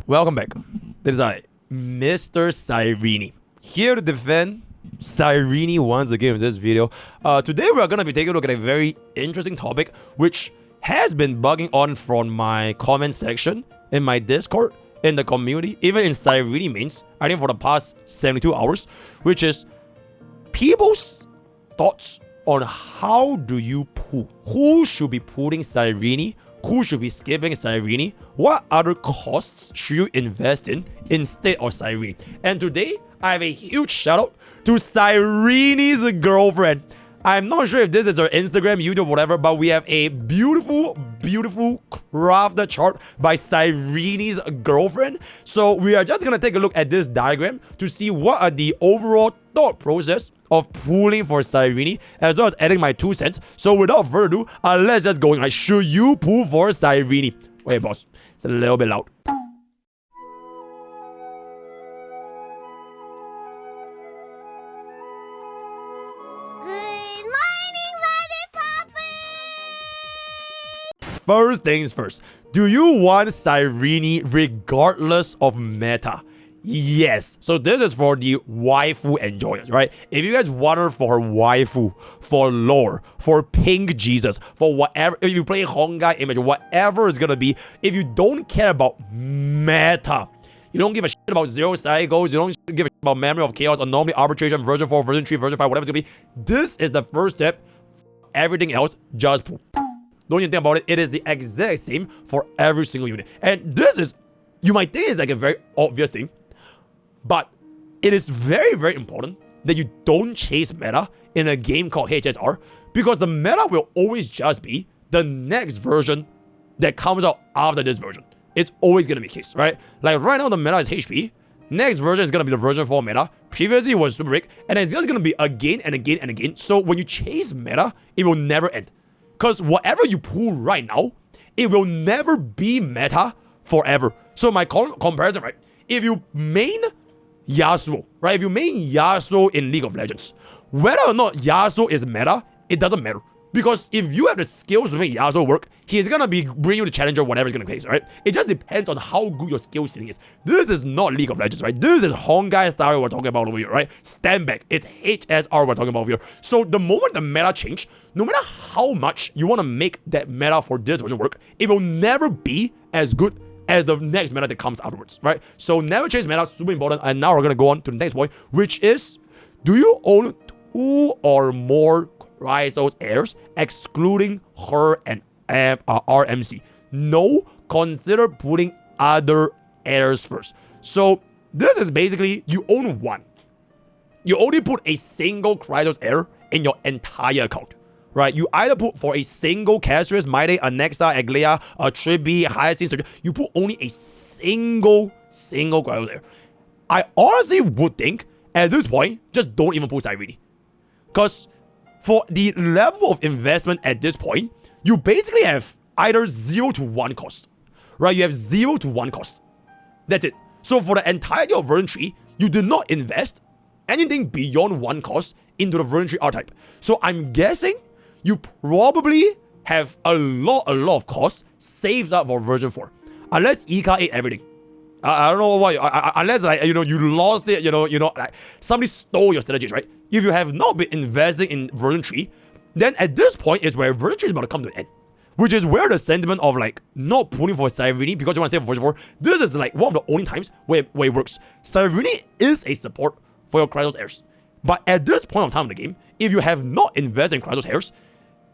Welcome back. This is I, Mr. Cyrene, here to defend Cyrene once again in this video. Today we're going to be taking a look at a very interesting topic which has been bugging on from my comment section in my Discord, in the community, even in Cyrene mains, I think for the past 72 hours, which is people's thoughts on how do you pull. Who should be pulling Cyrene? Who should be skipping Cyrene? What other costs should you invest in instead of Cyrene? And today, I have a huge shout out to Cyrene's girlfriend. I'm not sure if this is her Instagram, YouTube, whatever, but we have a beautiful crafted chart by Cyrene's girlfriend. So we are just gonna take a look at this diagram to see what are the overall thought process of pulling for Cyrene, as well as adding my 2 cents. So without further ado, let's just go in. Like, should you pull for Cyrene? Wait, boss, it's a little bit loud. First things first, do you want Cyrene regardless of meta? Yes. So this is for the waifu enjoyers, right? If you guys want her for her waifu, for lore, for pink Jesus, for whatever, if you play Honkai image, whatever it's gonna be, if you don't care about meta, you don't give a shit about zero cycles, you don't give a shit about memory of chaos, anomaly, arbitration, version 4, version 3, version 5, whatever it's gonna be, this is the first step. Everything else, just pull. Don't even think about it. It is the exact same for every single unit. And this is, you might think it's like a very obvious thing, but it is very important that you don't chase meta in a game called HSR, because the meta will always just be the next version that comes out after this version. It's always going to be the case, right? Like right now, the meta is HP. Next version is going to be the version 4 meta. Previously, it was Super Rick. And it's just going to be again and again and again. So when you chase meta, it will never end. Because whatever you pull right now, it will never be meta forever. So my comparison, right? If you main Yasuo, right? If you main Yasuo in League of Legends, whether or not Yasuo is meta, it doesn't matter. Because if you have the skills to make Yasuo work, he's gonna be bringing you the challenger, whatever is gonna place, right? It just depends on how good your skill ceiling is. This is not League of Legends, right? This is Honkai style we're talking about over here, right? Stand back. It's HSR we're talking about over here. So the moment the meta change, no matter how much you want to make that meta for this version work, it will never be as good as the next meta that comes afterwards, right? So never change meta, super important. And now we're gonna go on to the next point, which is, do you own 2 or more Chrysos heirs, excluding her and RMC? No, consider putting other heirs first. So this is basically, you own 1. You only put a single Chrysos heir in your entire account, right? You either put for a single Castorice, Mydei, Anaxa, Aglaea, Tribi, Hysilens, you put only a single Chrysos heir. I honestly would think, at this point, just don't even put Cyrene. Because for the level of investment at this point, you basically have either 0 to 1 cost, right? You have 0 to 1 cost. That's it. So for the entirety of version 3, you did not invest anything beyond 1 cost into the version 3 archetype. So I'm guessing you probably have a lot of costs saved up for version 4. Unless EK ate everything. I don't know why, unless like, you lost it, like somebody stole your strategies, right? If you have not been investing in version 3, then at this point is where version 3 is about to come to an end. Which is where the sentiment of like not pulling for Cyrene because you want to save for version 4, this is like one of the only times where it works. Cyrene is a support for your Chrysos heirs. But at this point of time in the game, if you have not invested in Chrysos heirs,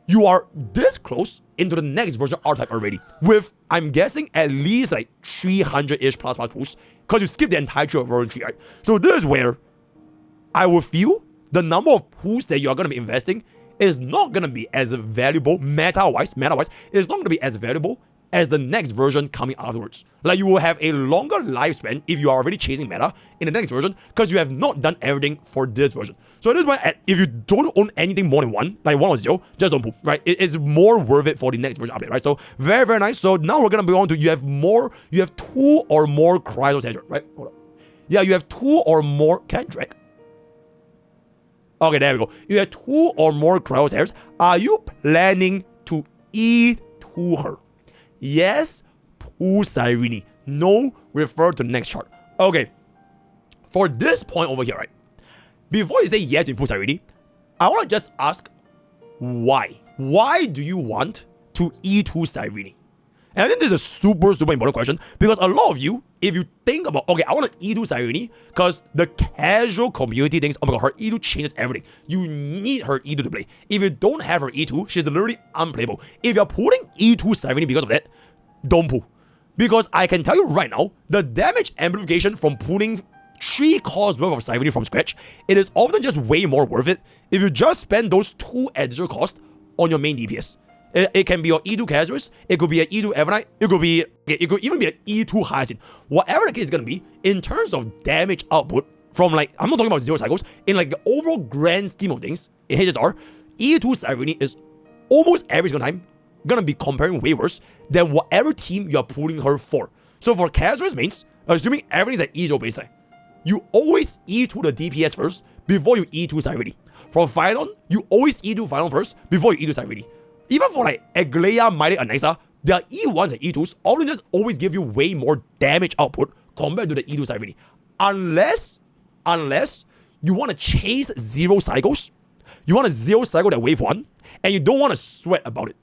you are this close into the next version archetype already, with, I'm guessing, at least like 300-ish plus pulls, because you skip the entire tree of version 3, right? So this is where I will feel the number of pulls that you are going to be investing is not going to be as valuable, meta-wise, it's not going to be as valuable as the next version coming afterwards. Like, you will have a longer lifespan if you are already chasing meta in the next version, because you have not done everything for this version. So this is why, if you don't own anything more than 1, like 1 or 0, just don't pull, right? It is more worth it for the next version update, right? So very nice. So now we're gonna be on to, you have 2 or more Chrysos heirs, right? Hold on. Yeah, you have 2 or more. Can I drag? Okay, there we go. You have 2 or more Chrysos heirs. Are you planning to eat to her? Yes, pull Cyrene. No, refer to next chart. Okay, for this point over here, right? Before you say yes to input Cyrene, I want to just ask why? Why do you want to E2 Cyrene? And I think this is a super important question because a lot of you, if you think about, okay, I want to E2 Cyrene because the casual community thinks, oh my god, her E2 changes everything. You need her E2 to play. If you don't have her E2, she's literally unplayable. If you're putting E2 Cyrene because of that, don't pull. Because I can tell you right now, the damage amplification from pulling 3 costs worth of Cyrene from scratch, it is often just way more worth it if you just spend those 2 additional costs on your main DPS. It can be your E2 Castorice, it could be an E2 Evernight, it could even be an E2 Hysilens. Whatever the case is gonna be, in terms of damage output, from like, I'm not talking about 0 cycles, in like the overall grand scheme of things, in HSR, E2 Cyrene is almost every single time gonna be comparing way worse than whatever team you're pulling her for. So for Castorice mains, assuming everything is at E0 baseline, you always E2 the DPS first before you E2 Cyrene. For Phainon, you always E2 Phainon first before you E2 Cyrene. Even for like Aglaea, Mydei, Anaxa, their E1s and E2s often just always give you way more damage output compared to the E2 Cyrene. Unless you want to chase 0 cycles, you want to 0 cycle that wave 1, and you don't want to sweat about it.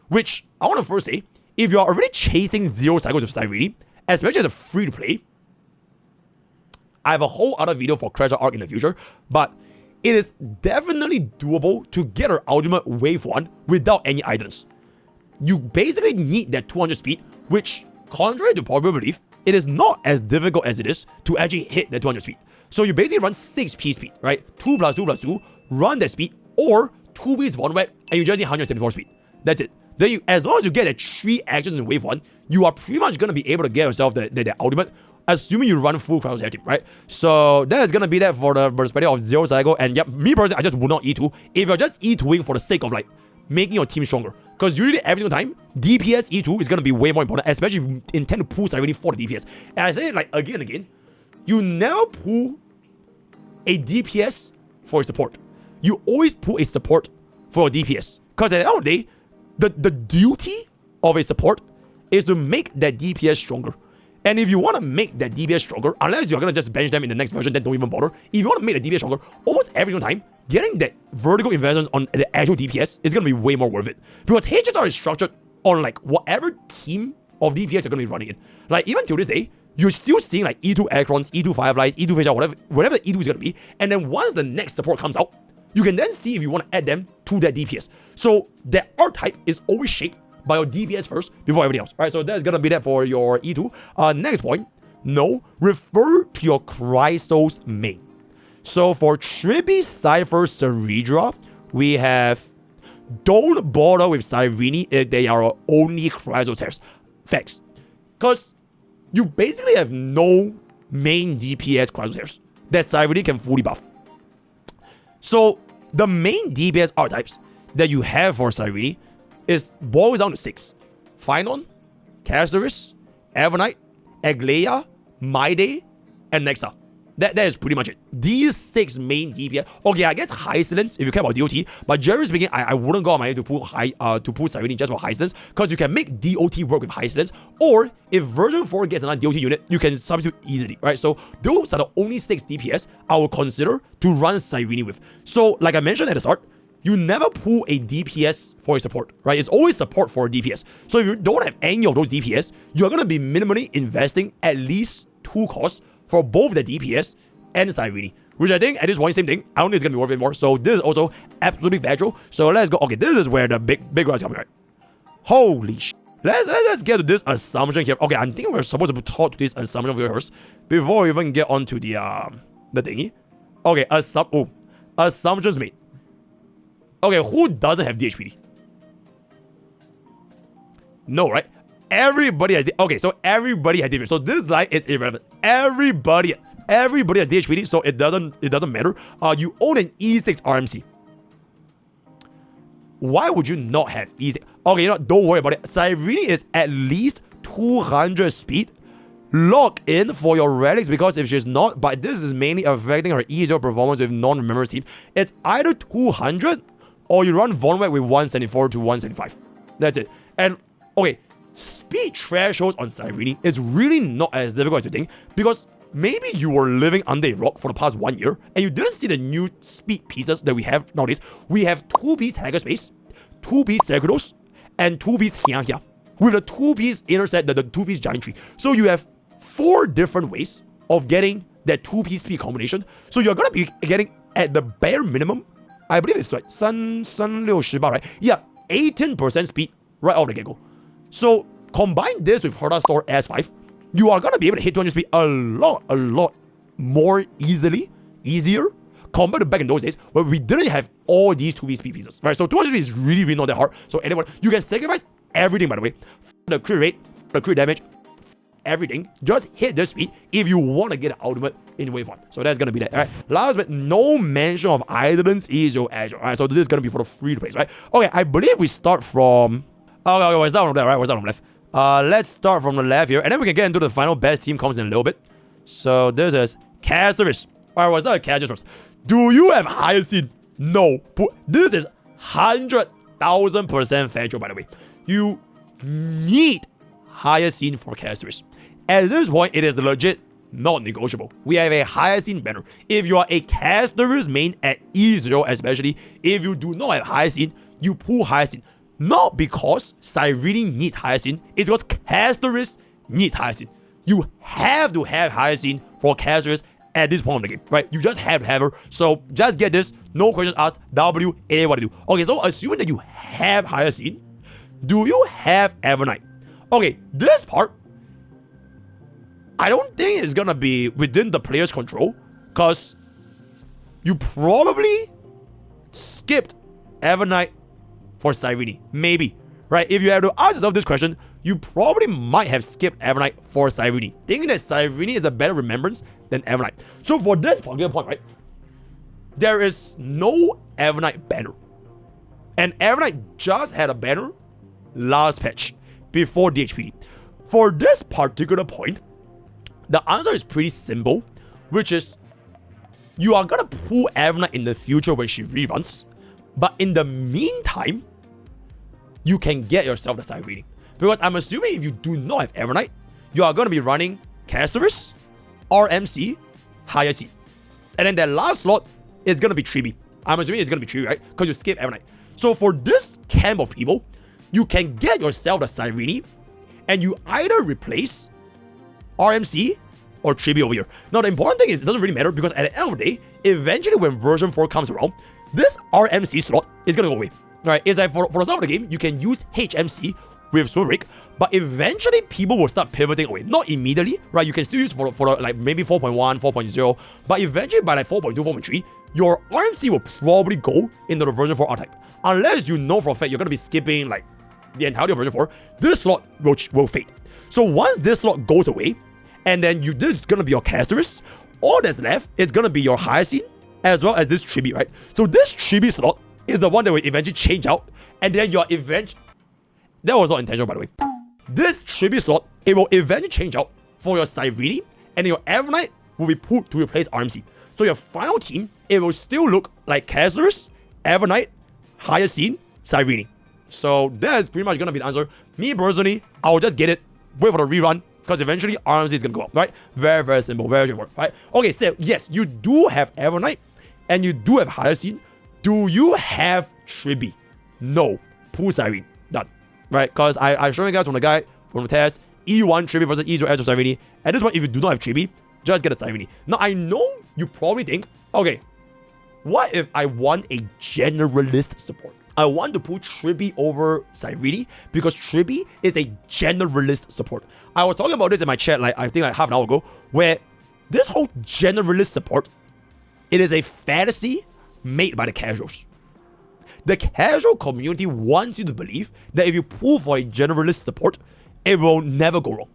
Which, I want to first say, if you're already chasing 0 cycles of Cyrene, especially as a free-to-play, I have a whole other video for Treasure Arc in the future, but it is definitely doable to get her ultimate wave 1 without any items. You basically need that 200 speed, which, contrary to popular belief, it is not as difficult as it is to actually hit that 200 speed. So you basically run 6p speed, right? 2 plus 2 plus 2, run that speed, or 2 beats one web, and you just need 174 speed. That's it. Then you, as long as you get the 3 actions in wave 1, you are pretty much going to be able to get yourself the ultimate, assuming you run full crowd team, right? So that is going to be that for the perspective of 0 cycle. And yep, me personally, I just would not E2 if you're just E2ing for the sake of like making your team stronger. Because usually every single time, DPS E2 is going to be way more important, especially if you intend to pull Cyrene for the DPS. And I say it like again and again, you never pull a DPS for a support. You always pull a support for a DPS. Because at the end of the day, the duty of a support is to make that DPS stronger. And if you want to make that DPS stronger, unless you're going to just bench them in the next version, then don't even bother. If you want to make the DPS stronger, almost every single time, getting that vertical investments on the actual DPS is going to be way more worth it. Because HSR is structured on like whatever team of DPS you're going to be running in. Like even till this day, you're still seeing like E2 Acorns, E2 Fireflies, E2 Fisher, whatever the E2 is going to be. And then once the next support comes out, you can then see if you want to add them to that DPS. So that archetype is always shaped by your DPS first before everything else. All right, so that's gonna be that for your E2. Next point, no, refer to your Chrysos main. So for Trippy, Cypher, Ceredra, we have don't bother with Cyrene if they are only Chrysos tears. Facts. Because you basically have no main DPS Chrysos tears that Cyrene can fully buff. So the main DPS archetypes that you have for Cyrene boils down to 6. Phainon, Castorice, Evernight, Aglaea, Mydei, and Anaxa. That is pretty much it. These 6 main DPS. Okay, I guess Hysilens if you care about DOT, but generally speaking, I wouldn't go on my way to pull Cyrene just for Hysilens, because you can make DOT work with Hysilens, or if version 4 gets another DOT unit, you can substitute easily, right? So those are the only 6 DPS I will consider to run Cyrene with. So like I mentioned at the start, you never pull a DPS for a support, right? It's always support for a DPS. So if you don't have any of those DPS, you're going to be minimally investing at least 2 costs for both the DPS and Cyrene, which I think at this point, same thing. I don't think it's going to be worth it more. So this is also absolutely factual. So let's go. Okay, this is where the big one is coming, right? Holy sh! Let's get to this assumption here. Okay, I think we're supposed to talk to this assumption first before we even get onto the thingy. Okay, assumptions made. Okay, who doesn't have DHPD? No, right? Everybody has okay, so everybody has DHPD. So this line is irrelevant. Everybody has DHPD, so it doesn't matter. You own an E6 RMC. Why would you not have E6? Okay, you know, don't worry about it. Cyrene is at least 200 speed. Lock in for your relics, because if she's not, but this is mainly affecting her E0 performance with non-remember team. It's either 200 or you run Vonwag with 174 to 175. That's it. And okay, speed thresholds on Cyrene is really not as difficult as you think, because maybe you were living under a rock for the past 1 year and you didn't see the new speed pieces that we have nowadays. We have 2-piece Hagerspace, 2-piece Cercudos, and 2-piece Hia, with the 2-piece intersect, the 2-piece Giant Tree. So you have 4 different ways of getting that 2-piece speed combination. So you're gonna be getting, at the bare minimum, I believe it's like 360, right? Yeah, 18% speed right out of the get-go. So combine this with Herta Store S5, you are gonna be able to hit 200 speed a lot more easier compared to back in those days where we didn't have all these 2-piece speed pieces, right? So 200 speed is really not that hard. So anyone, you can sacrifice everything, by the way. The crit rate, the crit damage, everything. Just hit this speed if you want to get an ultimate in wave 1. So that's gonna be that. Alright. Last but no mention of Hysilens is your Azure. Alright, so this is gonna be for the free to play, right? Okay, I believe we start from. Okay, we're starting from there, right? We're starting from left. Let's start from the left here, and then we can get into the final best team comes in a little bit. So this is Castorice. Alright, we'll start with Castorice first. Do you have Hysilens? No. This is 100,000% factual, by the way. You need Hysilens for Castorice. At this point, it is legit not negotiable. We have a Hysilens banner. If you are a Castorice main at E0 especially, if you do not have Hysilens, you pull Hysilens. Not because Cyrene needs Hysilens, it's because Castorice needs Hysilens. You have to have Hysilens for Castorice at this point of the game, right? You just have to have her. So just get this, no questions asked, W, A, what to do. Okay, so assuming that you have Hysilens, do you have Evernight? Okay, this part, I don't think it's gonna be within the player's control, because you probably skipped Evernight for Cyrene. Maybe, right? If you have to ask yourself this question, you probably might have skipped Evernight for Cyrene, thinking that Cyrene is a better remembrance than Evernight. So for this particular point, right, there is no Evernight banner. And Evernight just had a banner last patch, before DHPD. For this particular point, the answer is pretty simple, which is you are gonna pull Evernight in the future when she reruns, but in the meantime, you can get yourself the Cyrene. Because I'm assuming if you do not have Evernight, you are gonna be running Castorice, RMC, Hysilens. And then that last slot is gonna be 3B. I'm assuming it's gonna be 3B, right? Because you skip Evernight. So for this camp of people, you can get yourself the Cyrene, and you either replace RMC or 3B over here. Now the important thing is it doesn't really matter, because at the end of the day, eventually when version 4 comes around, this RMC slot is gonna go away. Right? It's like for the start of the game, you can use HMC with Swim Break, but eventually people will start pivoting away. Not immediately, right? You can still use for like maybe 4.1, 4.0, but eventually by like 4.2, 4.3, your RMC will probably go into the version 4 archetype. Unless you know for a fact you're gonna be skipping like the entirety of version 4, this slot will fade. So once this slot goes away, and then this is gonna be your Castorice, all that's left is gonna be your Hysilens, as well as this 3B, right? So this 3B slot is the one that will eventually change out, and then your that was not intentional, by the way. This 3B slot, it will eventually change out for your Cyrene, and your Evernight will be put to replace RMC. So your final team, it will still look like Castorice, Evernight, Hysilens, Cyrene. So that is pretty much gonna be the answer. Me personally, I'll just get it, wait for the rerun, because eventually RMC is gonna go up, right? Very simple, very straightforward, right? Okay, so yes, you do have Evernight, and you do have Hysilens. Do you have 3B? No. Pull Cyrene. Done. Right? Because I showed you guys from the guide, from the test, E1 3B versus E0 Azure Cyrene. At this point, if you do not have 3B, just get a Cyrene. Now, I know you probably think, okay, what if I want a generalist support? I want to put 3B over Cyrene because 3B is a generalist support. I was talking about this in my chat, like I think like half an hour ago, where this whole generalist support, it is a fantasy made by the casuals. The casual community wants you to believe that if you pull for a generalist support, it will never go wrong.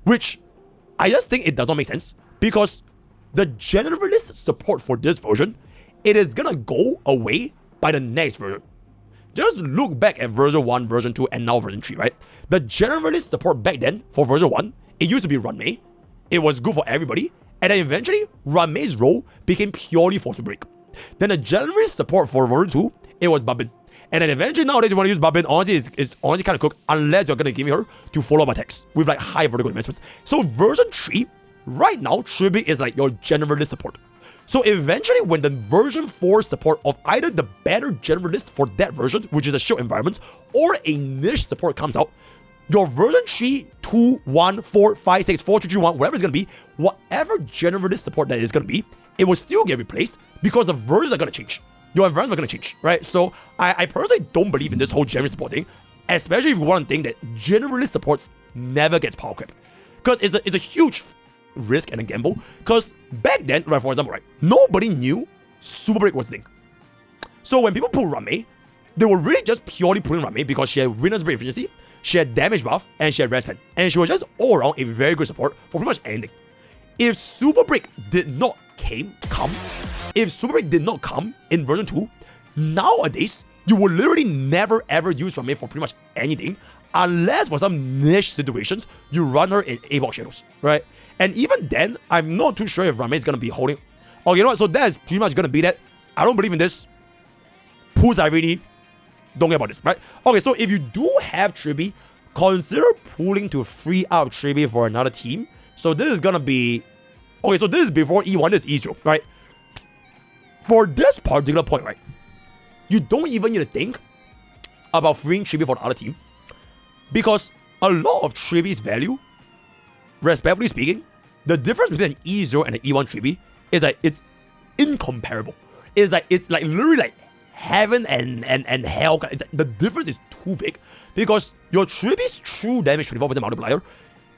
Which I just think it does not make sense, because the generalist support for this version, it is gonna go away by the next version. Just look back at version 1, version 2, and now version 3, right? The generalist support back then for version 1, it used to be Runmei. It was good for everybody. And then eventually, Runmei's role became purely force to break. Then the generalist support for version 2, it was Babin. And then eventually nowadays you want to use Barbarian, honestly, it's honestly kind of cooked unless you're going to give me her to follow up attacks with like high vertical investments. So version 3, right now, Tribute is like your generalist support. So eventually when the version 4 support of either the better generalist for that version, which is a shield environment, or a niche support comes out, your version 3, 2, 1, 4, 5, 6, 4, 3, 2, 1, whatever it's going to be, whatever generalist support that is going to be, it will still get replaced because the versions are going to change. Your environment are going to change, right? So I personally don't believe in this whole generalist support thing, especially if you want to think that generalist supports never gets power creep. Because it's a huge risk and a gamble. Because back then, right, for example, right, nobody knew Super Break was the thing. So when people put Rame, they were really just purely putting Rame because she had Winner's Break efficiency, she had damage buff, and she had rest pen. And she was just all around a very good support for pretty much anything. If Super Break did not come in version 2, nowadays, you will literally never ever use Rame for pretty much anything unless for some niche situations, you run her in A-Box Shadows, right? And even then, I'm not too sure if Rame is going to be holding... Oh, you know what? So that is pretty much going to be that. I don't believe in this. Pull Cyrene. Don't care about this, right? Okay, so if you do have Tribi, consider pulling to free up Tribi for another team. So this is gonna be... Okay, so this is before E1, this is E0, right? For this particular point, right? You don't even need to think about freeing Tribi for the other team. Because a lot of Tribi's value, respectfully speaking, the difference between an E0 and an E1 Tribi is like, it's incomparable. It's like literally like heaven and hell. It's like, the difference is too big because your Tribi's true damage 24% multiplier,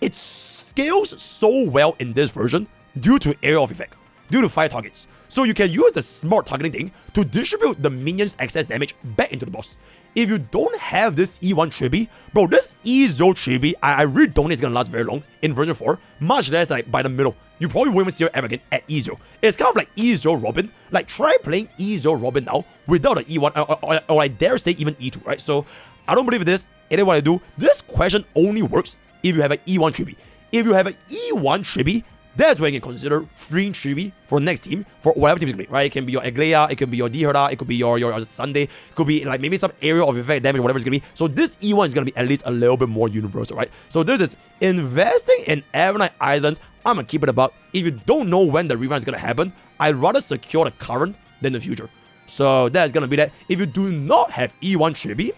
it scales so well in this version due to area of effect, due to 5 targets. So you can use the smart targeting thing to distribute the minions' excess damage back into the boss. If you don't have this E1 Tribi, bro, this E0 Tribi, I really don't think it's gonna last very long in version 4, much less like by the middle. You probably won't even see her ever again at E0. It's kind of like E0 Robin. Like, try playing E0 Robin now without an E1, or I dare say even E2, right? So, I don't believe in this. It is what I do. This question only works if you have an E1 Tribi. If you have an E1 Tribi, that's when you can consider freeing Tribi for the next team, for whatever team it's gonna be, right? It can be your Aglaea, it can be your Dihera, it could be your Sunday, it could be like maybe some area of effect damage, whatever it's gonna be. So this E1 is gonna be at least a little bit more universal, right? So this is investing in Evernight Islands. I'm gonna keep it about. If you don't know when the rerun is gonna happen, I'd rather secure the current than the future. So that's gonna be that. If you do not have E1 Tribi,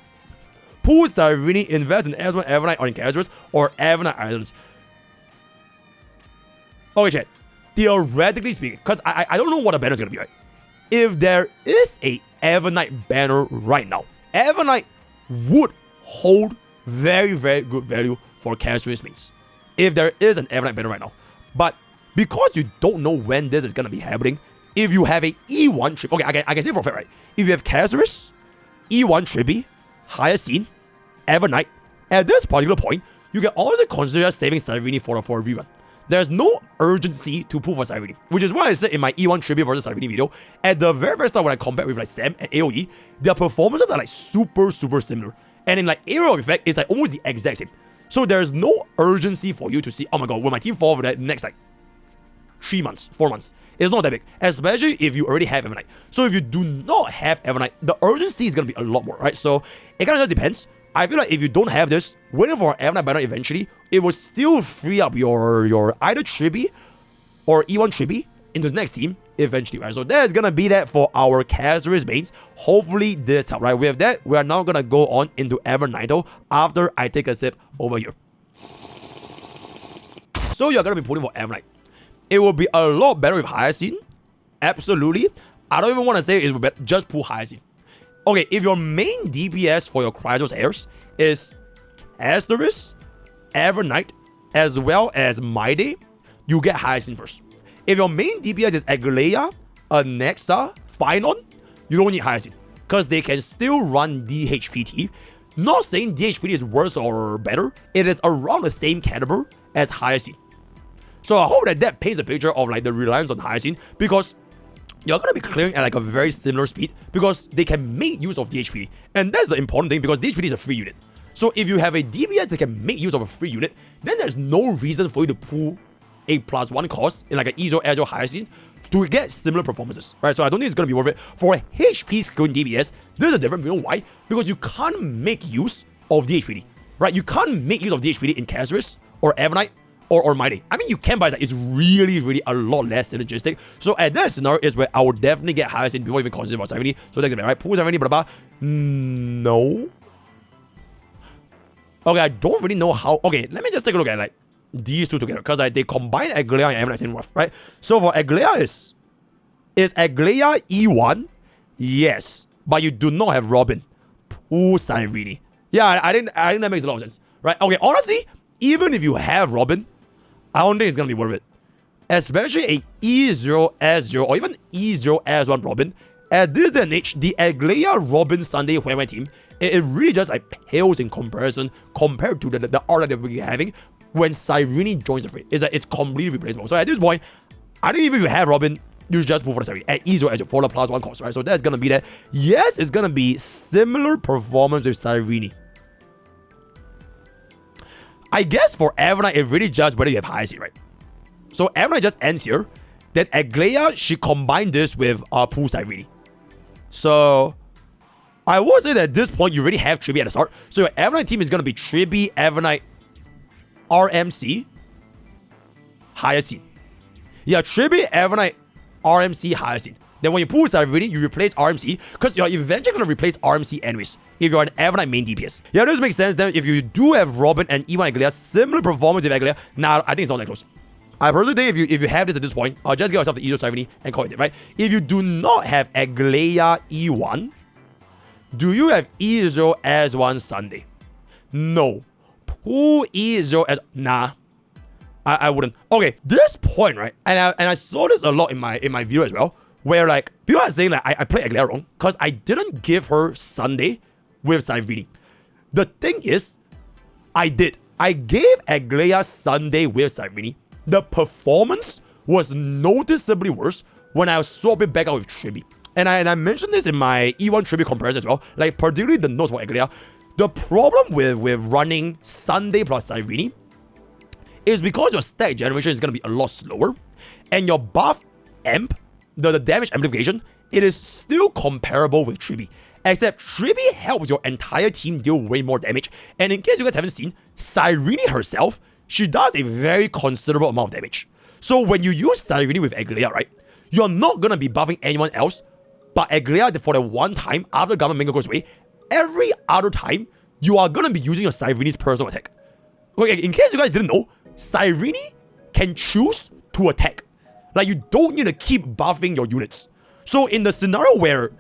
pull Cyrene, invest in S1 Evernight or in Castorice or Evernight Islands. Okay, chat. Theoretically speaking, because I don't know what the banner is gonna be, right? If there is a Evernight banner right now, Evernight would hold very, very good value for Castorice mains. If there is an Evernight banner right now. But because you don't know when this is gonna be happening, if you have a E1 Tribi, okay, I can say for a fact, right? If you have Castorice, E1 Tribi, Hysilens, Evernight, at this particular point, you can also consider saving Cyrene for a rerun. There's no urgency to pull for Cyrene, which is why I said in my E1 Tribi versus Cyrene video, at the very start when I compared with like Sam and AoE, their performances are like super similar. And in like area of effect, it's like almost the exact same. So there's no urgency for you to see, oh my god, will my team fall over that next like 3 months, 4 months? It's not that big, especially if you already have Evernight. So if you do not have Evernight, the urgency is going to be a lot more, right? So it kind of just depends. I feel like if you don't have this, waiting for Evernight banner eventually, it will still free up your either Tribi or E1 Tribi into the next team eventually, right? So that's gonna be that for our Castorice mains. Hopefully this helped, right? With that, we are now gonna go on into Evernight after I take a sip over here. So you're gonna be pulling for Evernight. It will be a lot better with Hysilens. Absolutely. I don't even want to say it will be just pull Hysilens. Okay, if your main DPS for your Chrysos heirs is Castorice, Evernight, as well as Mydei, you get Hysilens first. If your main DPS is Aglaea, Anaxa, Phainon, you don't need Hysilens, because they can still run DHPT. Not saying DHPT is worse or better, it is around the same caliber as Hysilens. So I hope that paints a picture of like the reliance on Hysilens, because you're going to be clearing at like a very similar speed because they can make use of DHPT. And that's the important thing because DHPT is a free unit. So if you have a DPS that can make use of a free unit, then there's no reason for you to pull a +1 cost in like an E0 Azure Hysilens to get similar performances, right? So I don't think it's going to be worth it. For HP scaling DPS, this is different. You know why? Because you can't make use of DHPD, right? You can't make use of DHPD in Castorice or Evernight or Mydei. I mean, you can, but it's really, really a lot less synergistic. So at that scenario is where I would definitely get Hysilens before even consider about Cyrene. So that's it, right? Pool Cyrene, blah, blah, blah. No. Okay, I don't really know how. Okay, let me just take a look at like these two together, because like, they combine Aglaea and Evernight, right? So for Aglaea is Aglaea E1? Yes, but you do not have Robin. Pool Cyrene. Yeah, I think that makes a lot of sense, right? Okay, honestly, even if you have Robin, I don't think it's gonna be worth it. Especially a E0S0 or even E0S1 Robin. At this day and age, the Aglaea Robin Sunday Huawei team, it really just like pales in comparison compared to the art that we're having when Cyrene joins the fray. It's completely replaceable. So at this point, I think even if you have Robin, you just move for the Cyrene at E0S0 for the +1 cost, right? So that's gonna be that. Yes, it's gonna be similar performance with Cyrene. I guess for Evernight, it really just whether you have Hysilens, right? So Evernight just ends here. Then Aglaea, she combined this with Pool Cyrene. So I would say that at this point, you already have Tribi at the start. So your Evernight team is going to be Tribi, Evernight, RMC, Hysilens. Yeah, Tribi, Evernight, RMC, Hysilens. Then when you pull Cyrene, you replace RMC, because you're eventually going to replace RMC anyways, if you're an Evernight main DPS. Yeah, this makes sense. Then if you do have Robin and E1 Aglaea, similar performance with Aglaea, nah, I think it's not that close. I personally think if you have this at this point, just get yourself the E0 Cyrene and call it, right? If you do not have Aglaea E1, do you have E0 as one Sunday? No. Who E0 as... Nah. I wouldn't. Okay, this point, right? And I saw this a lot in my video as well, where like people are saying that I played Aglaea wrong because I didn't give her Sunday with Cyrene. The thing is, I did. I gave Aglaea Sunday with Cyrene. The performance was noticeably worse when I swapped it back out with Tribi. And I mentioned this in my E1 Tribi comparison as well, like particularly the notes for Aglaea. The problem with running Sunday plus Cyrene is because your stack generation is going to be a lot slower, and your buff amp, the damage amplification, it is still comparable with Tribi. Except Tribi helps your entire team deal way more damage, and in case you guys haven't seen, Cyrene herself, she does a very considerable amount of damage. So when you use Cyrene with Aglaea, right, you're not going to be buffing anyone else, but Aglaea for the one time after Government Mango goes away, every other time, you are going to be using your Cyrene's personal attack. Okay, in case you guys didn't know, Cyrene can choose to attack. Like, you don't need to keep buffing your units. So in the scenario where,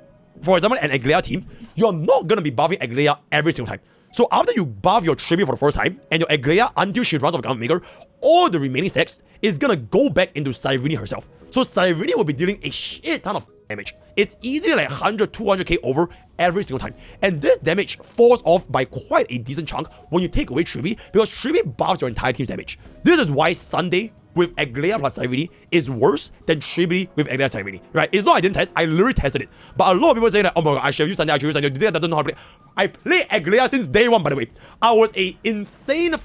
for example, an Aglaea team, you're not going to be buffing Aglaea every single time. So after you buff your Tribi for the first time, and your Aglaea until she runs off Government Maker, all the remaining stacks is gonna go back into Cyrene herself. So Cyrene will be dealing a shit ton of damage. It's easily like 100, 200k over every single time. And this damage falls off by quite a decent chunk when you take away Tribi, because Tribi buffs your entire team's damage. This is why Sunday with Aglaea plus Cyrene is worse than Tribi with Aglaea Cyrene, right? It's not I didn't test, I literally tested it. But a lot of people say that, oh my god, I should use Sunday, I should use Sunday. This guy doesn't know how to play. I played Aglaea since day one, by the way. I was a insane...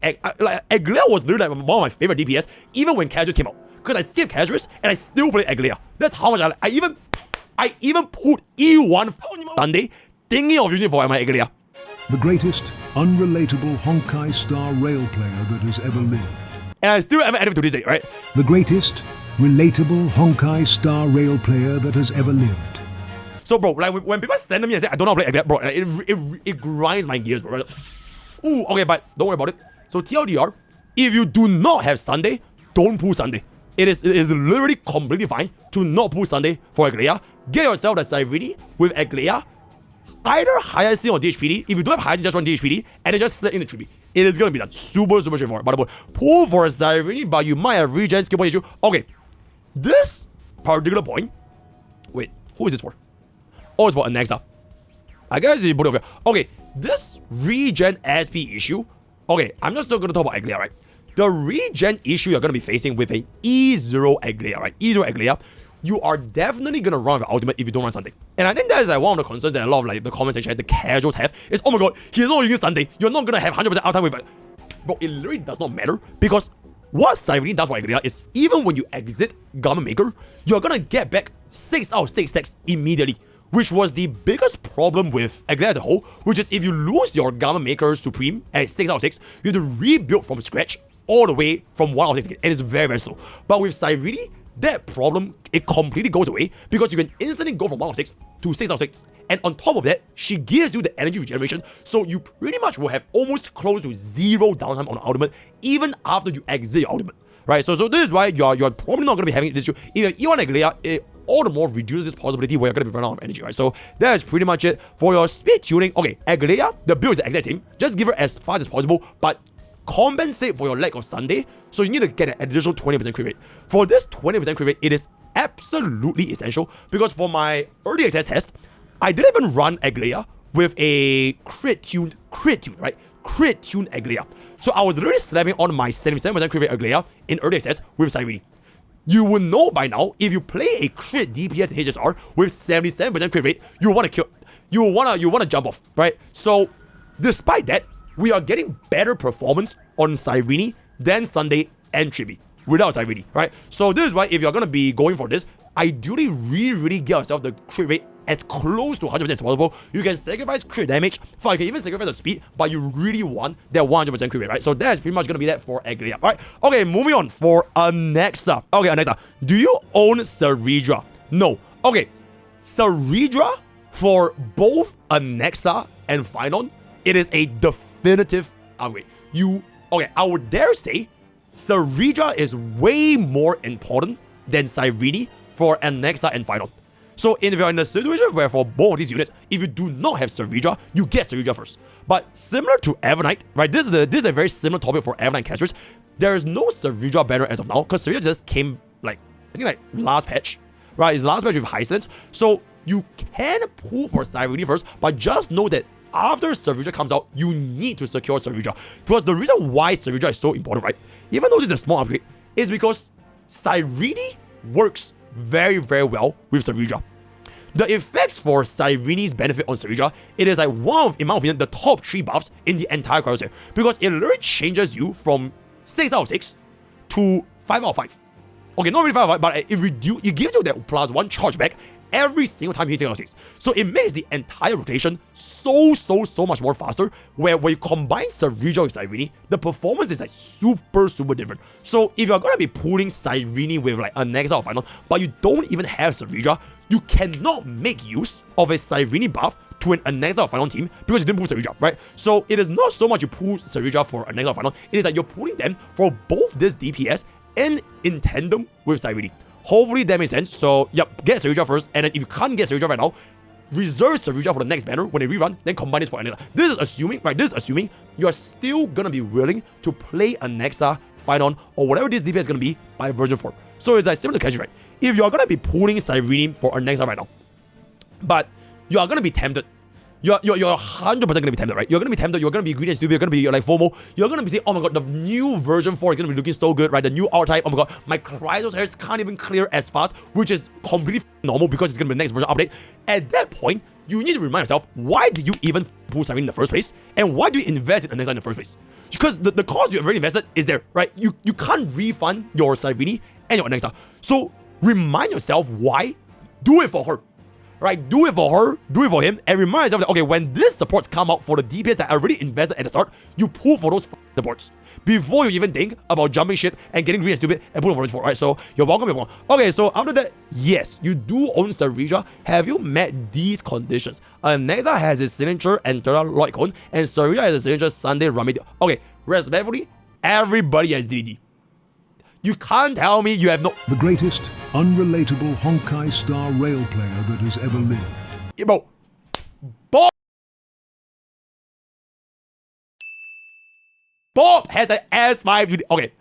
Aglaea was literally like one of my favorite DPS, even when Castorice came out. Because I skipped Castorice, and I still played Aglaea. That's how much I even put E1 Sunday, thinking of using it for my Aglaea. The greatest, unrelatable Honkai star rail player that has ever lived. And I still haven't added it to this day, right? The greatest, relatable Honkai star rail player that has ever lived. So, bro, like when people stand at me and say, I don't know how to play Aglaea, bro, it grinds my gears, bro. Ooh, okay, but don't worry about it. So, TLDR, if you do not have Sunday, don't pull Sunday. It is literally completely fine to not pull Sunday for Aglaea. Get yourself the Cyrene with Aglaea. Either Hysilens or DHPD. If you don't have Hysilens, just run DHPD, and then just slip in the Tribi. It is going to be done. Super straightforward. By the way, pull for a Cyrene, but you might have regen skill point issue. Okay, this particular point... Wait, who is this for? Oh, it's for Anaxa. I guess you put it over here. Okay, this regen SP issue... Okay, I'm just still going to talk about Aglaea, right? The regen issue you're going to be facing with a E0 Aglaea, right? E0 Aglaea, you are definitely going to run with ultimate if you don't run Sunday. And I think that is like one of the concerns that a lot of like the comment section, the casuals have, is, oh my god, he's not using Sunday. You're not going to have 100% uptime with it. Bro, it literally does not matter, because what Cyrene does for Aglaea is even when you exit Garment Maker, you're gonna get back 6 out of 6 stacks immediately, which was the biggest problem with Aglaea as a whole, which is if you lose your Garment Maker Supreme at 6 out of 6, you have to rebuild from scratch all the way from 1 out of 6 again, and it's very, very slow. But with Cyrene, that problem, it completely goes away because you can instantly go from 1 out of 6 to 6 out of 6. And on top of that, she gives you the energy regeneration, so you pretty much will have almost close to 0 downtime on the ultimate, even after you exit your ultimate. Right? So this is why you're probably not going to be having this issue. If you want Aglaea, it all the more reduces this possibility where you're going to be running out of energy, right? So that is pretty much it for your speed tuning. Okay, Aglaea, the build is the exact same. Just give her as fast as possible, but compensate for your lack of Sunday, so you need to get an additional 20% crit rate. For this 20% crit rate, it is absolutely essential because for my early access test, I didn't even run Aglaea with a crit-tuned, right? Crit-tuned Aglaea. So I was literally slamming on my 77% crit rate Aglaea in early access with Cyrene. You will know by now, if you play a crit DPS in HSR with 77% crit rate, you want to kill, you want to jump off, right? So despite that, we are getting better performance on Cyrene than Sunday and Chibi without Cyrene, right? So this is why if you're going to be going for this, ideally really get yourself the crit rate as close to 100% as possible. You can sacrifice crit damage, you can even sacrifice the speed, but you really want that 100% crit rate, right? So that's pretty much going to be that for Aglaea, alright? Okay, moving on for Anaxa. Okay, Anaxa, do you own Ceridra? No. Okay, Ceridra for both Anaxa and Phainon, it is a definitive upgrade. Okay, I would dare say Ceridra is way more important than Cyrene for Anaxa and Phainon. So if you're in a situation where for both of these units, if you do not have Ceridra, you get Ceridra first. But similar to Evernight, right? This is a very similar topic for Evernight and Castorice. There is no Ceridra banner as of now, because Ceridra just came I think last patch, right? It's last patch with Hysilens. So you can pull for Cyrene first, but just know that after Ceridra comes out, you need to secure Ceridra. Because the reason why Ceridra is so important, right? Even though this is a small upgrade, is because Cyrene works very well with Ceridra. The effects for Cyrene's benefit on Ceridra, it is like one of, in my opinion, the top 3 buffs in the entire crosshair. Because it literally changes you from 6 out of 6 to 5 out of 5. Okay, not really 5 out of 5, but it gives you that +1 charge back every single time you hit 6 out of 6. So it makes the entire rotation so much more faster, where when you combine Ceridra with Cyrene, the performance is like super different. So if you're gonna be pulling Cyrene with like an Anaxa or Phainon, but you don't even have Ceridra, you cannot make use of a Cyrene buff to an Anaxa or Phainon team because you didn't pull Ceridra, right? So it is not so much you pull Ceridra for Anaxa or Phainon, it is that you're pulling them for both this DPS and in tandem with Cyrene. Hopefully that makes sense. So yep, get Ceridra first, and then if you can't get Ceridra right now, reserve Ceridra for the next banner when they rerun, then combine this for Anaxa. This is assuming, right? This is assuming you're still gonna be willing to play Anaxa, Phainon, or whatever this DPS is gonna be by version 4. So it's like similar to Castorice, right? If you're gonna be pulling Cyrene for Anaxa right now, but you are gonna be tempted, you're 100% gonna be tempted, right? You're gonna be tempted, you're gonna be greedy and stupid, you're gonna be like FOMO, you're gonna be saying, oh my god, the new version 4 is gonna be looking so good, right? The new archetype, oh my god, my Chrysos hairs can't even clear as fast, which is completely normal because it's gonna be the next version update. At that point, you need to remind yourself, why did you even pull Cyrene in the first place? And why do you invest in Anaxa in the first place? Because the cost you have already invested is there, right? You can't refund your Cyrene and your Anaxa. So remind yourself why, do it for her. Right, do it for her, do it for him, and remind yourself that, okay, when these supports come out for the DPS that I already invested at the start, you pull for those supports before you even think about jumping ship and getting green and stupid and pulling for it, right? So you're welcome, Okay, so after that, yes, you do own Ceridra. Have you met these conditions? Anaxa has his signature Antera Lloyd Cone, and Ceridra has his signature Sunday Ramid. Okay, respectfully, everybody has DD. You can't tell me you have no... The greatest, unrelatable Honkai star rail player that has ever lived. Bro, Bob has an S5 DD. Okay,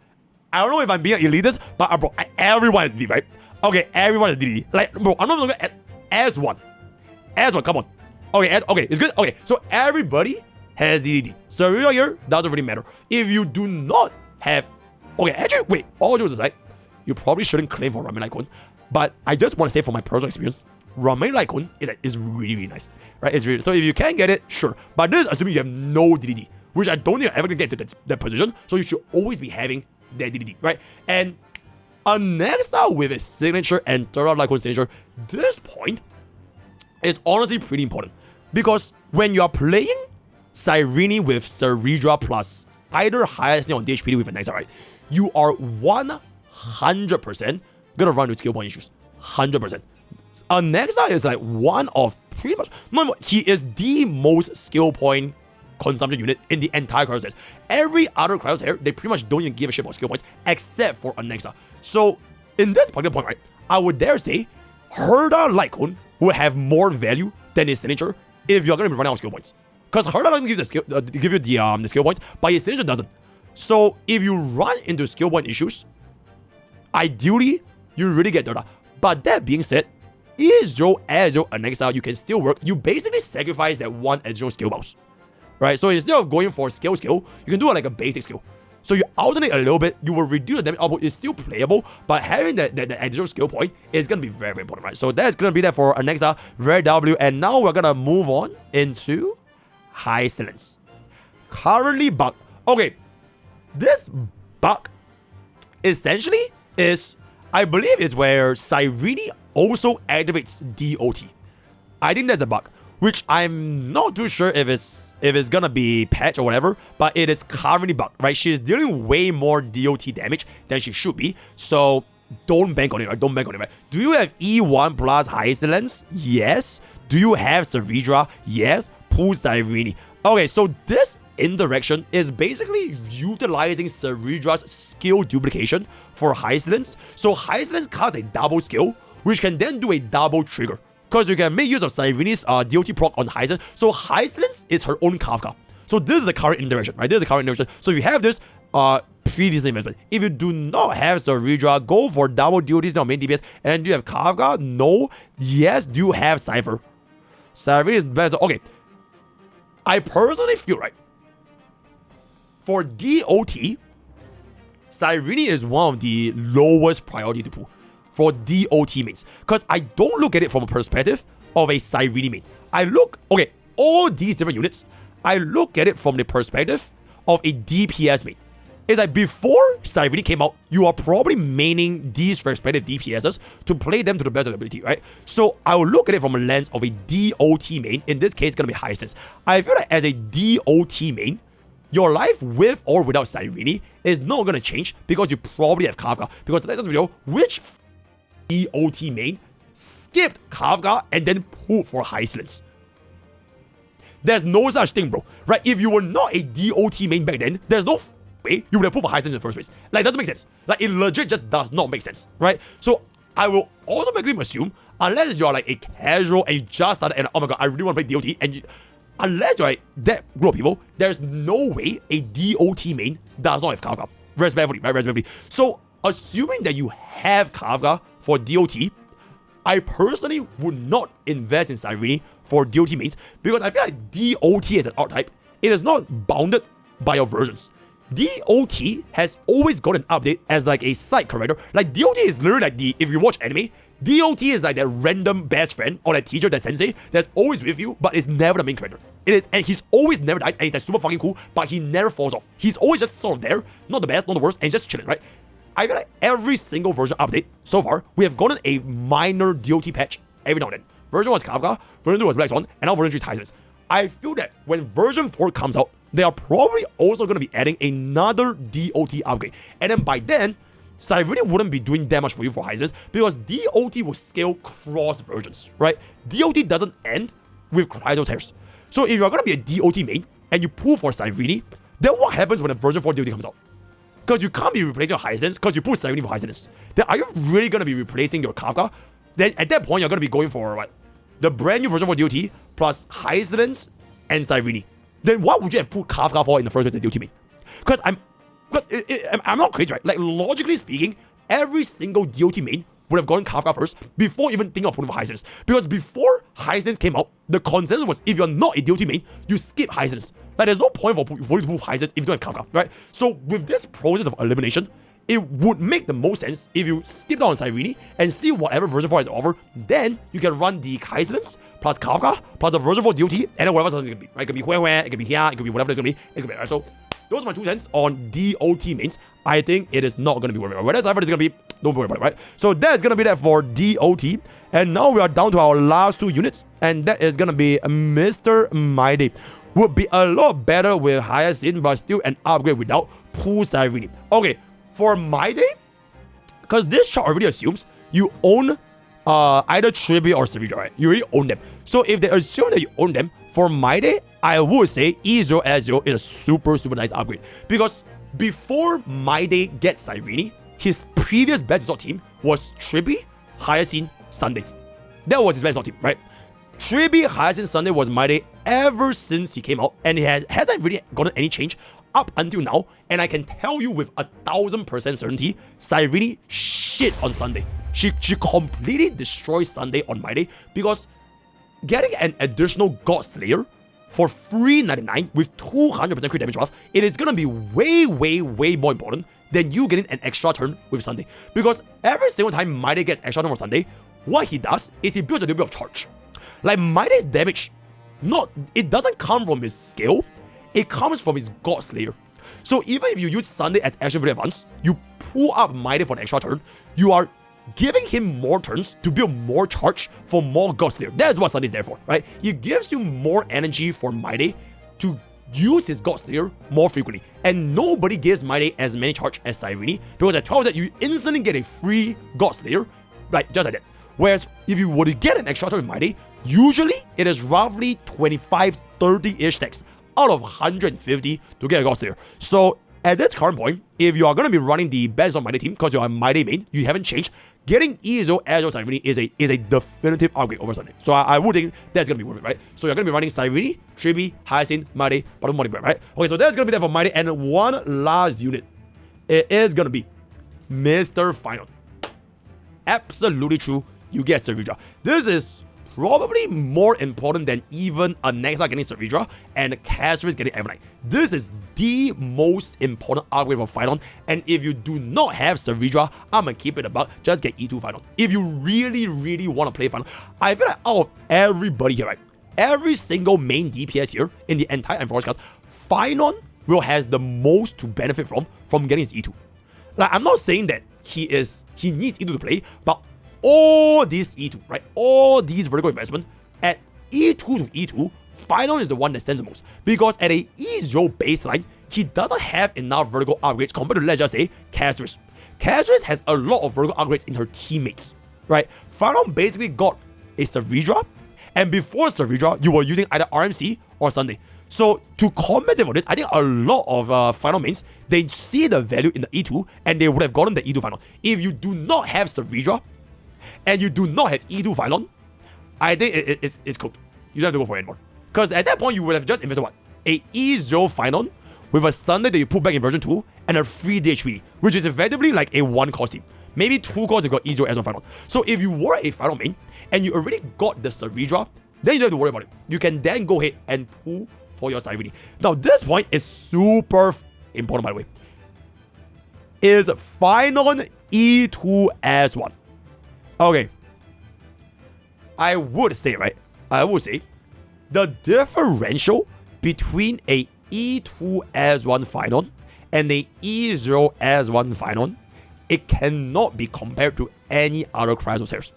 I don't know if I'm being an elitist, but bro, everyone is DD, right? Okay, everyone is DD. Like, bro, I'm not looking at S1. S1, come on. Okay, it's good. Okay, so everybody has DD. So right here, doesn't really matter. If you do not have... Okay, actually, wait, all jokes aside, you probably shouldn't claim for Ramen Icon, but I just want to say from my personal experience, Ramen Icon is really nice, right? It's really, so if you can get it, sure. But this is assuming you have no DDD, which I don't think you're ever going to get to that position, so you should always be having their DDD, right? And Anaxa with its signature and third Lycon signature, this point is honestly pretty important. Because when you are playing Cyrene with Ceredra plus either highest on DHPD with Anaxa, right? You are 100% gonna run with skill point issues. 100%. Anaxa is like one of pretty much, he is the most skill point consumption unit in the entire Cryo set. Every other Cryo here, they pretty much don't even give a shit about skill points except for Anaxa. So in this particular point, right, I would dare say Herda Lycon will have more value than his signature if you're gonna be running out of skill points. Because Herda doesn't give you the skill points, but his signature doesn't. So if you run into skill point issues, ideally you really get Herda. But that being said, as your Anaxa, you can still work. You basically sacrifice that one additional skill bounce, right? So instead of going for skill, you can do like a basic skill. So you alternate a little bit, you will reduce the damage output. It's still playable, but having that additional skill point is gonna be very, very important, right? So that's gonna be that for Anaxa, Rare W, and now we're gonna move on into Hysilens. Currently bug. Okay, this bug essentially is, I believe, is where Cyrene also activates DOT. I think that's the bug, which I'm not too sure if it's gonna be patched or whatever, but it is currently bugged, right? She's dealing way more DOT damage than she should be, so don't bank on it, right? Don't bank on it, right? Do you have E1 plus Hysilens? Yes. Do you have Ceredra? Yes. Pull Cyrene. Okay, so this indirection is basically utilizing Ceredra's skill duplication for Hysilens. So Hysilens casts a double skill, which can then do a double trigger. Because you can make use of Cyrene's DOT proc on Hysilens. So Hysilens is her own Kafka. So this is the current indirection, right? This is the current indirection. So if you have this, pretty decent investment. If you do not have Ceredra, go for double DOTs on main DPS. And do you have Kafka? No. Yes, do you have Cypher? Cyrene is better. Okay. I personally feel, right, for DOT, Cyrene is one of the lowest priority to pull for DOT mains. Because I don't look at it from a perspective of a Cyrene main. I look, okay, all these different units, I look at it from the perspective of a DPS main. It's like before Cyrene came out, you are probably maining these respective DPSs to play them to the best of their ability, right? So I will look at it from a lens of a DOT main. In this case, it's going to be Hysilens. I feel like as a DOT main, your life with or without Cyrene is not going to change because you probably have Kafka. Because in the last video, which DOT main skipped Kafka and then pulled for Hysilens? There's no such thing, bro. Right? If you were not a DOT main back then, there's no way you would have pulled for Hysilens in the first place. Like, it doesn't make sense. Like, it legit just does not make sense, right? So I will automatically assume, unless you're like a casual and you just started and oh my god, I really want to play DOT, and unless you're like that group of people, there's no way a DOT main does not have Kafka. Respectfully, right? Respectfully. So assuming that you have Kafka for DOT, I personally would not invest in Cyrene for DOT mains because I feel like DOT as an archetype, it is not bounded by your versions. DOT has always got an update as like a side character. Like DOT is literally like if you watch anime, DOT is like that random best friend or that teacher, that sensei that's always with you, but it's never the main character. It is, and he's always never dies, and he's like super fucking cool, but he never falls off. He's always just sort of there, not the best, not the worst, and just chilling, right? I feel like every single version update so far, we have gotten a minor DOT patch every now and then. Version 1 is Kafka, version 2 was Black Swan, and now version 3 is Hysilens. I feel that when version 4 comes out, they are probably also going to be adding another DOT upgrade. And then by then, Cyrene wouldn't be doing that much for you for Hysilens because DOT will scale cross versions, right? DOT doesn't end with Cryo Tears. So if you're going to be a DOT main and you pull for Cyrene, then what happens when the version 4 DOT comes out? Because you can't be replacing your Hysilens because you pull Cyrene for Hysilens. Then are you really going to be replacing your Kafka? Then at that point, you're going to be going for what? The brand new version for DOT plus Hysilens and Cyrene. Then what would you have put Kafka for in the first place as DOT main? Because I'm not crazy, right? Like, logically speaking, every single DOT main would have gotten Kafka first before even thinking of putting for Hysilens. Because before Hysilens came out, the consensus was if you're not a DOT main, you skip Hysilens. Like, there's no point for you to move Hysilens if you don't have Kafka, right? So with this process of elimination, it would make the most sense if you skip down on Cyrene and see whatever version 4 has to offer. Then you can run the Hysilens plus Kafka plus the version 4 DOT and then whatever else it's gonna be. Right? It could be Hue, it could be here, it could be whatever it's gonna be. It's gonna be right. So those are my 2 cents on DOT mains. I think it is not going to be worth it. Whether Cypher is going to be, don't worry about it, right? So that's going to be that for DOT. And now we are down to our last 2 units. And that is going to be Mr. Mydei. Would be a lot better with Hysilens, but still an upgrade without Pool Cyrene. Okay, for Mydei, because this chart already assumes you own either Tribi or Cyrene, right? You already own them. So if they assume that you own them, for Mydei, I would say E0 S0 is a super nice upgrade. Because before Mydei gets Cyrene, his previous best resort team was Tribi, Hysilens, Sunday. That was his best resort team, right? Tribi, Hysilens, Sunday was Mydei ever since he came out, and it hasn't really gotten any change up until now. And I can tell you with 1000% certainty, Cyrene shit on Sunday. She completely destroys Sunday on Mydei, because getting an additional God Slayer for 399 with 200% crit damage buff, it is gonna be way more important than you getting an extra turn with Sunday. Because every single time Mydei gets extra turn for Sunday, what he does is he builds a little bit of charge. Like Mydei's damage, it doesn't come from his skill, it comes from his God Slayer. So even if you use Sunday as action very advanced, you pull up Mydei for the extra turn, you are giving him more turns to build more charge for more God Slayer. That's what Sunday is there for, right? It gives you more energy for Mydei to use his God Slayer more frequently. And nobody gives Mydei as many charge as Cyrene, because at 12 you instantly get a free God Slayer, like just like that. Whereas if you were to get an extra turn with Mydei, usually it is roughly 25-30-ish stacks out of 150 to get a God Slayer. So at this current point, if you are going to be running the best of Mydei team, because you are a Mydei main, you haven't changed, getting E0 as Cyrene is a definitive upgrade over Sunday. So I would think that's going to be worth it, right? So you're going to be running Cyrene, Tribi, Hysilens, Mydei, bottom morning bread, right? Okay, so that's going to be that for Mydei. And one last unit, it is going to be Mr. Phainon. Absolutely true, you get Cyrene. This is probably more important than even Anaxa getting Cyrene and Castorice getting Evernight. This is the most important upgrade for Phainon, and if you do not have Cyrene, I'm gonna keep it a buck, just get E2 Phainon. If you really want to play Phainon, I feel like out of everybody here, right, every single main DPS here in the entire Enforced class, Phainon will has the most to benefit from getting his E2. Like, I'm not saying that he needs E2 to play, but all these E2, right? All these vertical investment at E2 to E2, Phainon is the one that stands the most. Because at a E0 baseline, he doesn't have enough vertical upgrades compared to, let's just say, Castorice. Castorice has a lot of vertical upgrades in her teammates, right? Phainon basically got a Cyrene, and before Cyrene, you were using either RMC or Sunday. So to compensate for this, I think a lot of Phainon mains, they see the value in the E2, and they would have gotten the E2 Phainon. If you do not have Cyrene, and you do not have E2 Phainon, I think it's cooked. You don't have to go for it anymore. Because at that point, you would have just invested what? A E0 Phainon with a Sunday that you put back in version 2 and a free DHP, which is effectively like a 1-cost team. Maybe 2 costs you got E0 as one Phainon. So if you were a Phainon main and you already got the Cyrene, then you don't have to worry about it. You can then go ahead and pull for your Cyrene. Now, this point is super important, by the way. Is Phainon E2 as one? Okay, I would say the differential between a E2 as one Phainon and a E0 as one Phainon, it cannot be compared to any other Chrysosauros.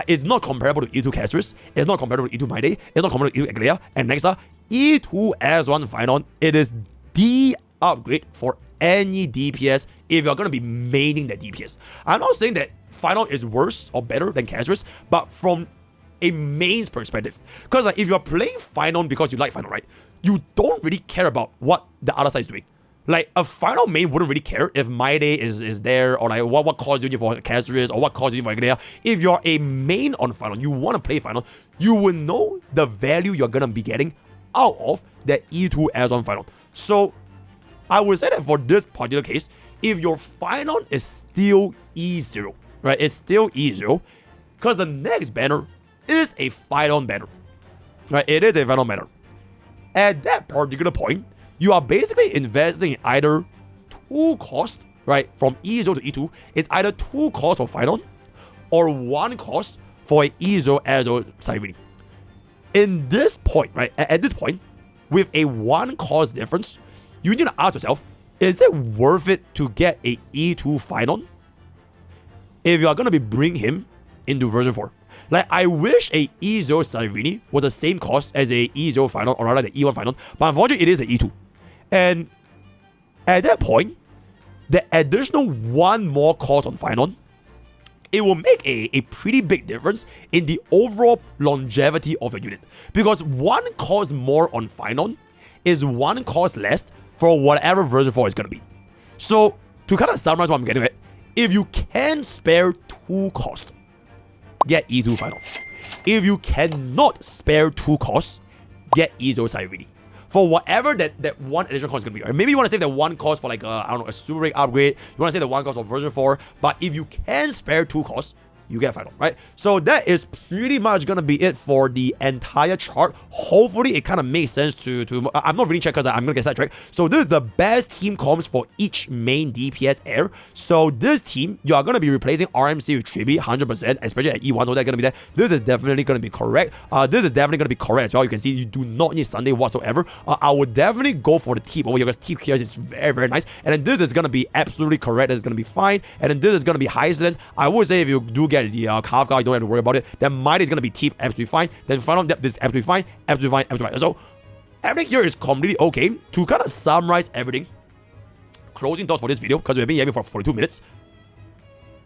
It's not comparable to E2 Castorice, it's not comparable to E2 Mydei, it's not comparable to E2 Aglaea and Anaxa. E2 as one Phainon, it is the upgrade for any DPS if you're going to be maining that DPS. I'm not saying that Phainon is worse or better than Castorice, but from a main's perspective. Because like, if you're playing Phainon because you like Phainon, right, you don't really care about what the other side is doing. Like, a Phainon main wouldn't really care if Mydei is there, or like what cause you need for Castorice, or what cause you need for Aglaea. If you're a main on Phainon, you want to play Phainon, you will know the value you're going to be getting out of that E2 as on Phainon. So I would say that for this particular case, if your Phainon is still E0, right, it's still E0, because the next banner is a Phainon banner, right, it is a Phainon banner. At that particular point, you are basically investing in either 2 costs, right, from E0 to E2, it's either 2 costs for Phainon, or 1 cost for an E0 as Cyrene. In this point, right, at this point, with a 1 cost difference, you need to ask yourself, is it worth it to get a E2 Phainon if you are going to be bringing him into version 4? Like, I wish a E0 Cyrene was the same cost as a E0 Phainon, or rather the E1 Phainon, but unfortunately it is an E2. And at that point, the additional one more cost on Phainon, it will make a pretty big difference in the overall longevity of your unit. Because one cost more on Phainon is one cost less for whatever version 4 is going to be. So, to kind of summarize what I'm getting at, if you can spare 2 costs, get E2 Phainon. If you cannot spare 2 costs, get E0 Cyrene. For whatever that one additional cost is going to be. Or maybe you want to save that one cost for like I don't know, a super rig upgrade. You want to save the one cost of version 4. But if you can spare 2 costs, you get Phainon, right? So that is pretty much gonna be it for the entire chart. Hopefully it kind of makes sense to I'm not reading chat because I'm gonna get sidetracked. So this is the best team comps for each main DPS heir. So this team, you are gonna be replacing RMC with Tribi 100%, especially at E1, so that's gonna be there. This is definitely gonna be correct. This is definitely gonna be correct as well. You can see you do not need Sunday whatsoever. I would definitely go for the tip over here because tip here is very, very nice. And then this is gonna be absolutely correct. This is gonna be fine. And then this is gonna be Hysilens. I would say if you do get the Kafka, you don't have to worry about it. Then Mydei is going to be tip, absolutely fine. Then Phainon depth is absolutely fine, absolutely fine, absolutely fine. So everything here is completely okay. To kind of summarize everything, closing thoughts for this video, because we've been here for 42 minutes.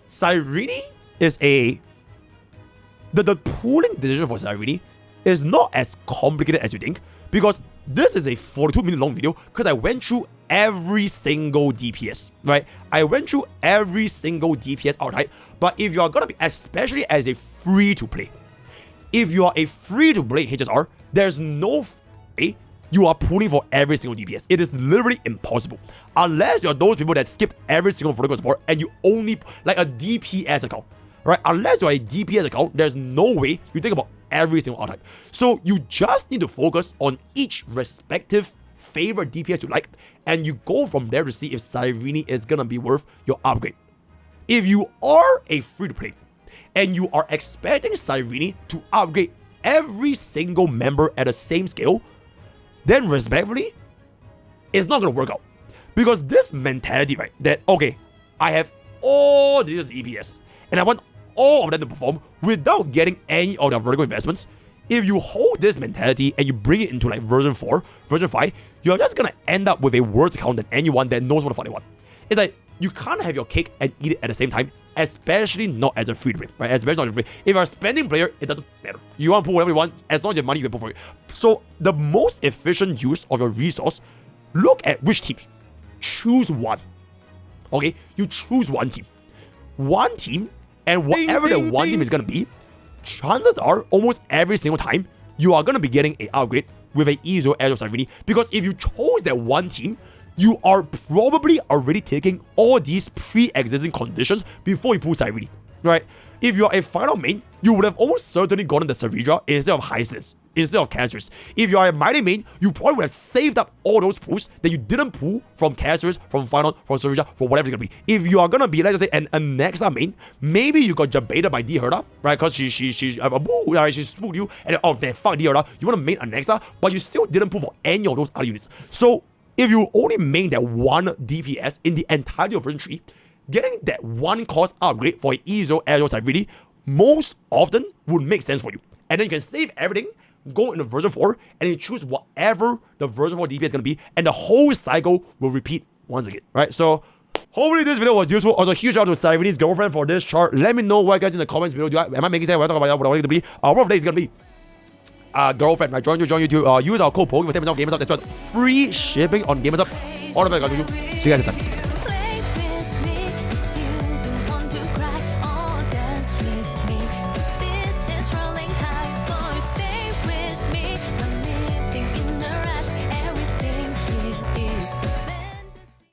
Cyrene is the pooling decision for Cyrene is not as complicated as you think, because this is a 42-minute long video because I went through every single DPS, right? I went through every single DPS outright. But if you are going to be, especially as a free-to-play, if you are a free-to-play HSR, there's no way you are pulling for every single DPS. It is literally impossible. Unless you're those people that skipped every single vertical support and you only, like a DPS account, right? Unless you're a DPS account, there's no way you think about every single archetype. So you just need to focus on each respective favorite DPS you like, and you go from there to see if Cyrene is gonna be worth your upgrade. If you are a free-to-play and you are expecting Cyrene to upgrade every single member at the same scale, then respectfully, it's not gonna work out. Because this mentality, right, that okay, I have all these DPS and I want all of them to perform without getting any of their vertical investments. If you hold this mentality and you bring it into like version 4, version 5, you're just gonna end up with a worse account than anyone that knows what the fuck they want. It's like, you can't have your cake and eat it at the same time, especially not as a free win, right? Especially not as a free. If you're a spending player, it doesn't matter. You want to pull whatever you want, as long as you have money, you can pull for it. So the most efficient use of your resource, look at which teams. Choose one. Okay? You choose one team. One team, and whatever the one team is gonna be, chances are almost every single time you are gonna be getting an upgrade with an E0 Azure Cyrene, because if you chose that one team, you are probably already taking all these pre-existing conditions before you pull Cyrene, right? If you are a Phainon main, you would have almost certainly gotten the Saridra instead of Hysilens, instead of Castorice. If you are a Mydei main, you probably would have saved up all those pulls that you didn't pull from Castorice, from Phainon, from Saridra, for whatever it's gonna be. If you are gonna be, let's just say, an Anaxa main, maybe you got debated by D-Herda, right? Because she spooked you, and then, oh man, fuck D-Herda, you wanna main Anaxa, but you still didn't pull for any of those other units. So if you only main that one DPS in the entirety of version 3, getting that one cost upgrade for an E0 Azure Cyrene most often would make sense for you. And then you can save everything, go into version 4, and you choose whatever the version 4 DPS is going to be, and the whole cycle will repeat once again, right? So hopefully this video was useful. Also, huge shout out to Cyrene's girlfriend for this chart. Let me know what guys in the comments below. Am I making sense when I talk about what I want it to be? What of day is going to be girlfriend, right? Join you to use our code POKE for 10% off Gamers Up. That's free shipping on Gamers Up. All the best, guys. See you guys next time.